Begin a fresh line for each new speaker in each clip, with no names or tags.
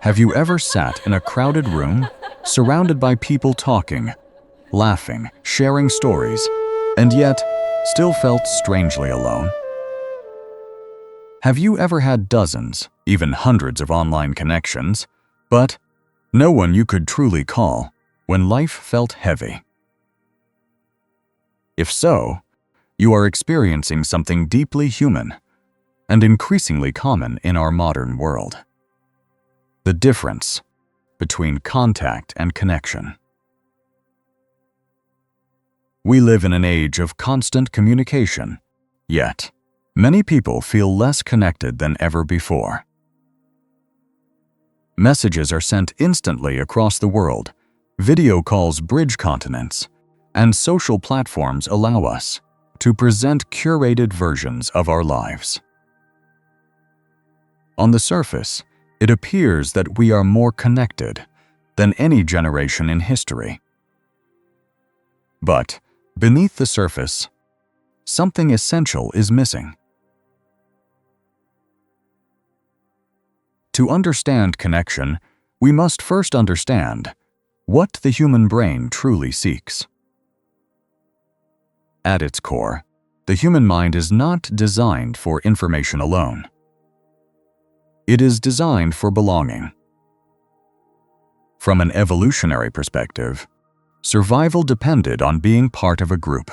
Have you ever sat in a crowded room, surrounded by people talking, laughing, sharing stories, and yet still felt strangely alone? Have you ever had dozens, even hundreds of online connections, but no one you could truly call when life felt heavy? If so, you are experiencing something deeply human and increasingly common in our modern world: the difference between contact and connection. We live in an age of constant communication, yet many people feel less connected than ever before. Messages are sent instantly across the world, video calls bridge continents, and social platforms allow us to present curated versions of our lives. On the surface, it appears that we are more connected than any generation in history. But beneath the surface, something essential is missing. To understand connection, we must first understand what the human brain truly seeks. At its core, the human mind is not designed for information alone. It is designed for belonging. From an evolutionary perspective, survival depended on being part of a group.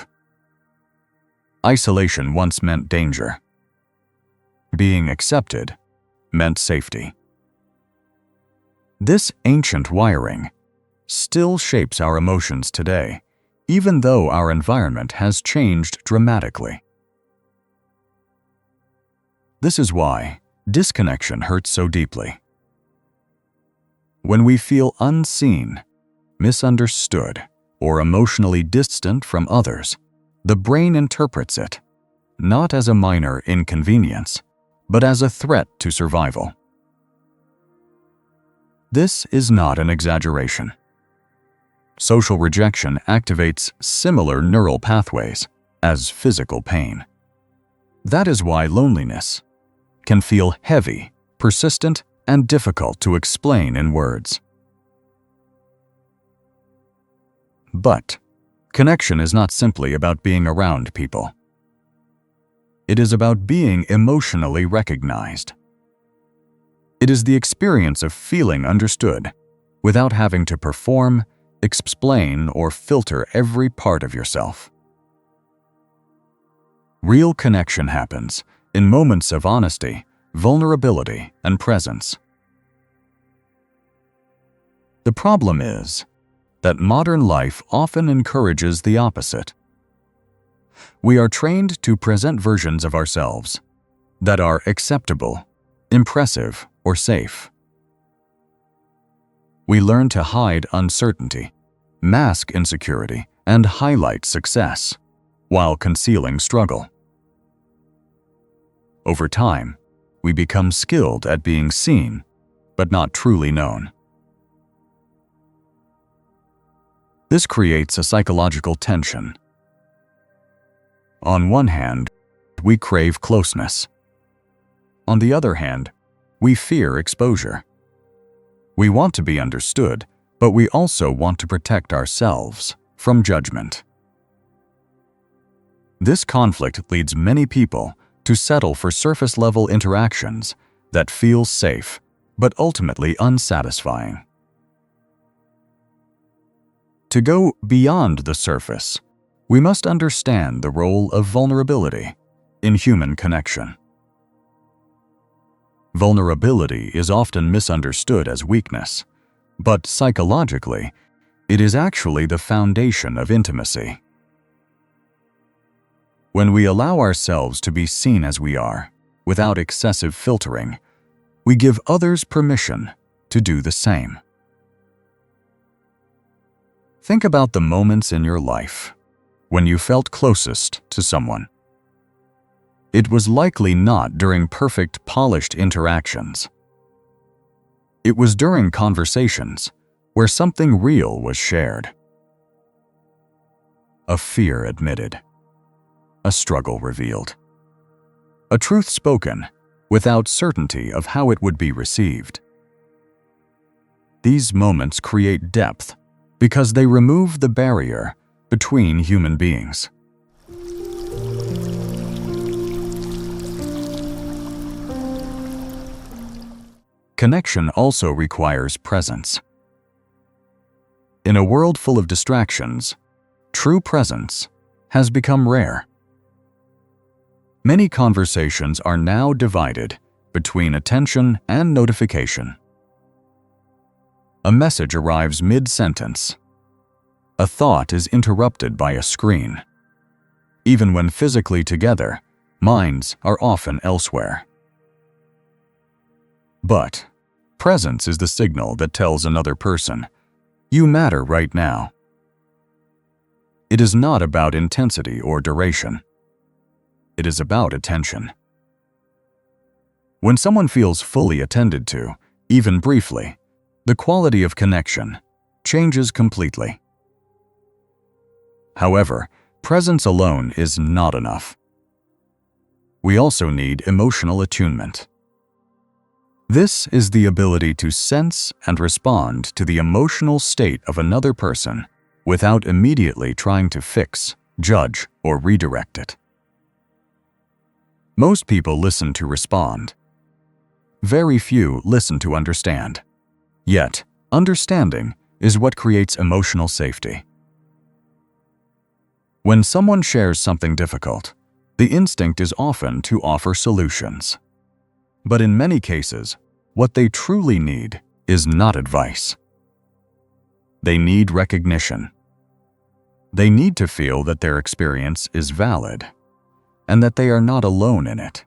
Isolation once meant danger. Being accepted meant safety. This ancient wiring still shapes our emotions today, even though our environment has changed dramatically. This is why disconnection hurts so deeply. When we feel unseen, misunderstood, or emotionally distant from others, the brain interprets it not as a minor inconvenience, but as a threat to survival. This is not an exaggeration. Social rejection activates similar neural pathways as physical pain. That is why loneliness can feel heavy, persistent, and difficult to explain in words. But connection is not simply about being around people. It is about being emotionally recognized. It is the experience of feeling understood without having to perform, explain, or filter every part of yourself. Real connection happens in moments of honesty, vulnerability, and presence. The problem is that modern life often encourages the opposite. We are trained to present versions of ourselves that are acceptable, impressive, or safe. We learn to hide uncertainty, mask insecurity, and highlight success while concealing struggle. Over time, we become skilled at being seen, but not truly known. This creates a psychological tension. On one hand, we crave closeness. On the other hand, we fear exposure. We want to be understood, but we also want to protect ourselves from judgment. This conflict leads many people to settle for surface-level interactions that feel safe, but ultimately unsatisfying. To go beyond the surface, we must understand the role of vulnerability in human connection. Vulnerability is often misunderstood as weakness, but psychologically, it is actually the foundation of intimacy. When we allow ourselves to be seen as we are, without excessive filtering, we give others permission to do the same. Think about the moments in your life when you felt closest to someone. It was likely not during perfect, polished interactions. It was during conversations where something real was shared. A fear admitted. A struggle revealed. A truth spoken without certainty of how it would be received. These moments create depth because they remove the barrier between human beings. Connection also requires presence. In a world full of distractions, true presence has become rare. Many conversations are now divided between attention and notification. A message arrives mid-sentence. A thought is interrupted by a screen. Even when physically together, minds are often elsewhere. But presence is the signal that tells another person, "You matter right now." It is not about intensity or duration. It is about attention. When someone feels fully attended to, even briefly, the quality of connection changes completely. However, presence alone is not enough. We also need emotional attunement. This is the ability to sense and respond to the emotional state of another person without immediately trying to fix, judge, or redirect it. Most people listen to respond. Very few listen to understand. Yet, understanding is what creates emotional safety. When someone shares something difficult, the instinct is often to offer solutions. But in many cases, what they truly need is not advice. They need recognition. They need to feel that their experience is valid and that they are not alone in it.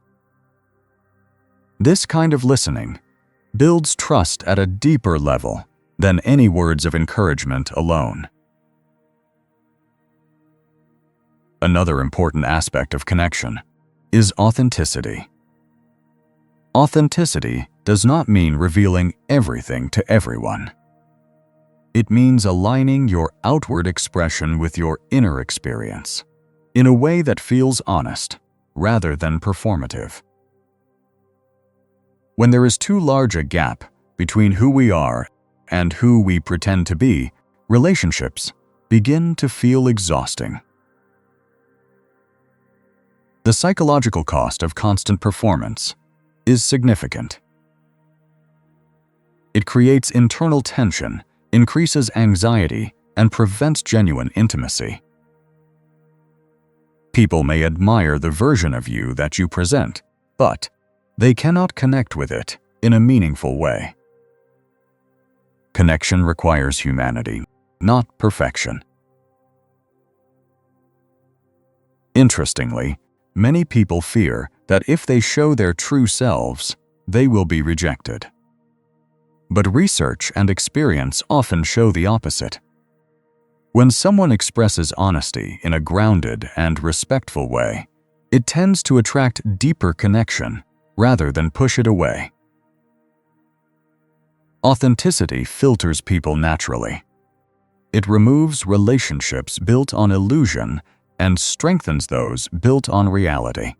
This kind of listening builds trust at a deeper level than any words of encouragement alone. Another important aspect of connection is authenticity. Authenticity does not mean revealing everything to everyone. It means aligning your outward expression with your inner experience in a way that feels honest rather than performative. When there is too large a gap between who we are and who we pretend to be, relationships begin to feel exhausting. The psychological cost of constant performance is significant. It creates internal tension, increases anxiety, and prevents genuine intimacy. People may admire the version of you that you present, but they cannot connect with it in a meaningful way. Connection requires humanity, not perfection. Interestingly, many people fear that if they show their true selves, they will be rejected. But research and experience often show the opposite. When someone expresses honesty in a grounded and respectful way, it tends to attract deeper connection rather than push it away. Authenticity filters people naturally. It removes relationships built on illusion and strengthens those built on reality.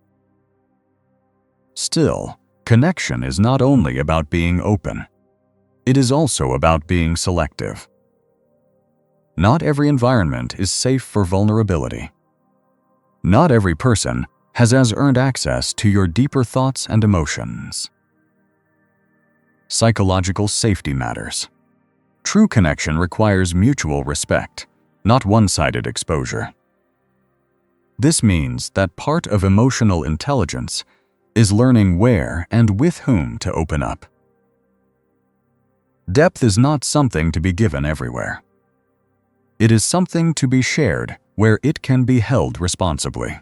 Still, connection is not only about being open. It is also about being selective. Not every environment is safe for vulnerability. Not every person has earned access to your deeper thoughts and emotions. Psychological safety matters. True connection requires mutual respect, not one-sided exposure. This means that part of emotional intelligence is learning where and with whom to open up. Depth is not something to be given everywhere. It is something to be shared where it can be held responsibly.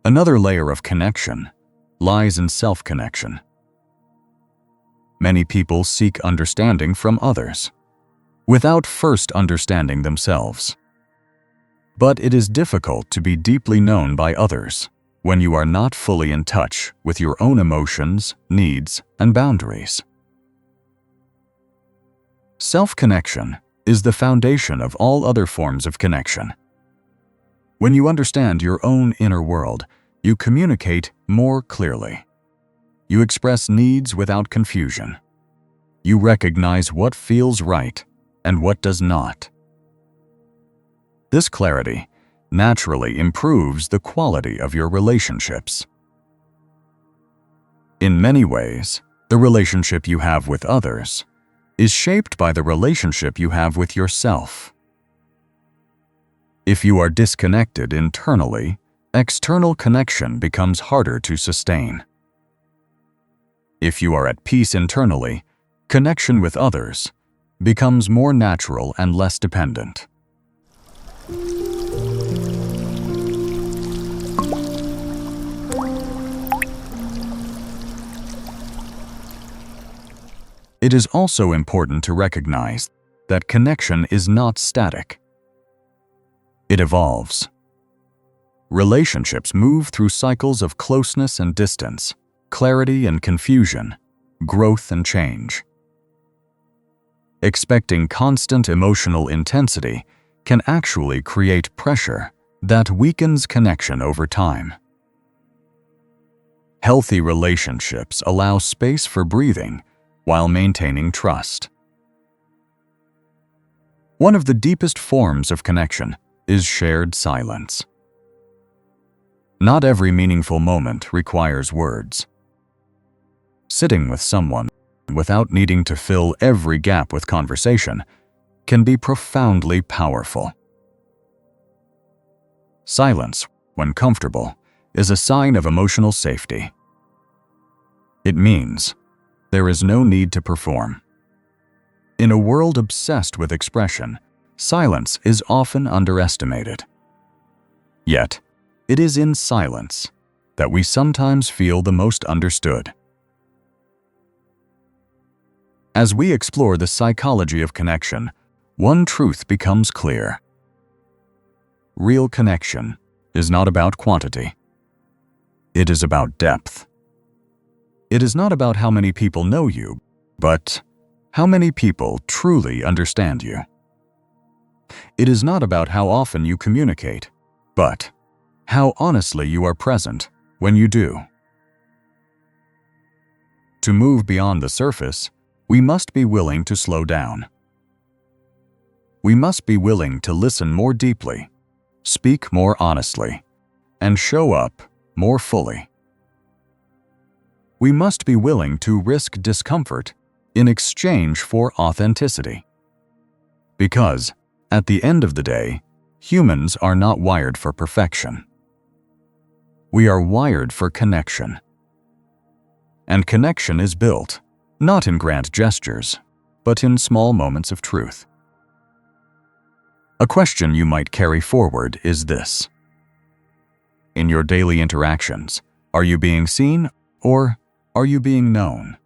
Another layer of connection lies in self-connection. Many people seek understanding from others without first understanding themselves. But it is difficult to be deeply known by others when you are not fully in touch with your own emotions, needs, and boundaries. Self-connection is the foundation of all other forms of connection. When you understand your own inner world, you communicate more clearly. You express needs without confusion. You recognize what feels right and what does not. This clarity naturally improves the quality of your relationships. In many ways, the relationship you have with others is shaped by the relationship you have with yourself. If you are disconnected internally, external connection becomes harder to sustain. If you are at peace internally, connection with others becomes more natural and less dependent. It is also important to recognize that connection is not static. It evolves. Relationships move through cycles of closeness and distance, clarity and confusion, growth and change. Expecting constant emotional intensity can actually create pressure that weakens connection over time. Healthy relationships allow space for breathing while maintaining trust. One of the deepest forms of connection is shared silence. Not every meaningful moment requires words. Sitting with someone without needing to fill every gap with conversation can be profoundly powerful. Silence, when comfortable, is a sign of emotional safety. It means there is no need to perform. In a world obsessed with expression, silence is often underestimated. Yet, it is in silence that we sometimes feel the most understood. As we explore the psychology of connection, one truth becomes clear. Real connection is not about quantity. It is about depth. It is not about how many people know you, but how many people truly understand you. It is not about how often you communicate, but how honestly you are present when you do. To move beyond the surface, we must be willing to slow down. We must be willing to listen more deeply, speak more honestly, and show up more fully. We must be willing to risk discomfort in exchange for authenticity. Because, at the end of the day, humans are not wired for perfection. We are wired for connection. And connection is built, not in grand gestures, but in small moments of truth. A question you might carry forward is this. In your daily interactions, are you being seen or are you being known?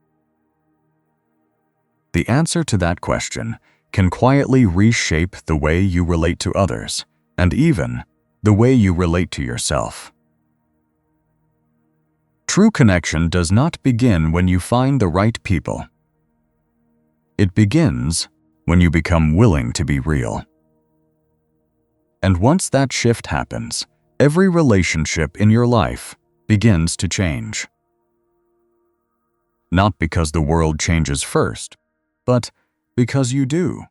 The answer to that question can quietly reshape the way you relate to others and even the way you relate to yourself. True connection does not begin when you find the right people. It begins when you become willing to be real. And once that shift happens, every relationship in your life begins to change. Not because the world changes first, but because you do.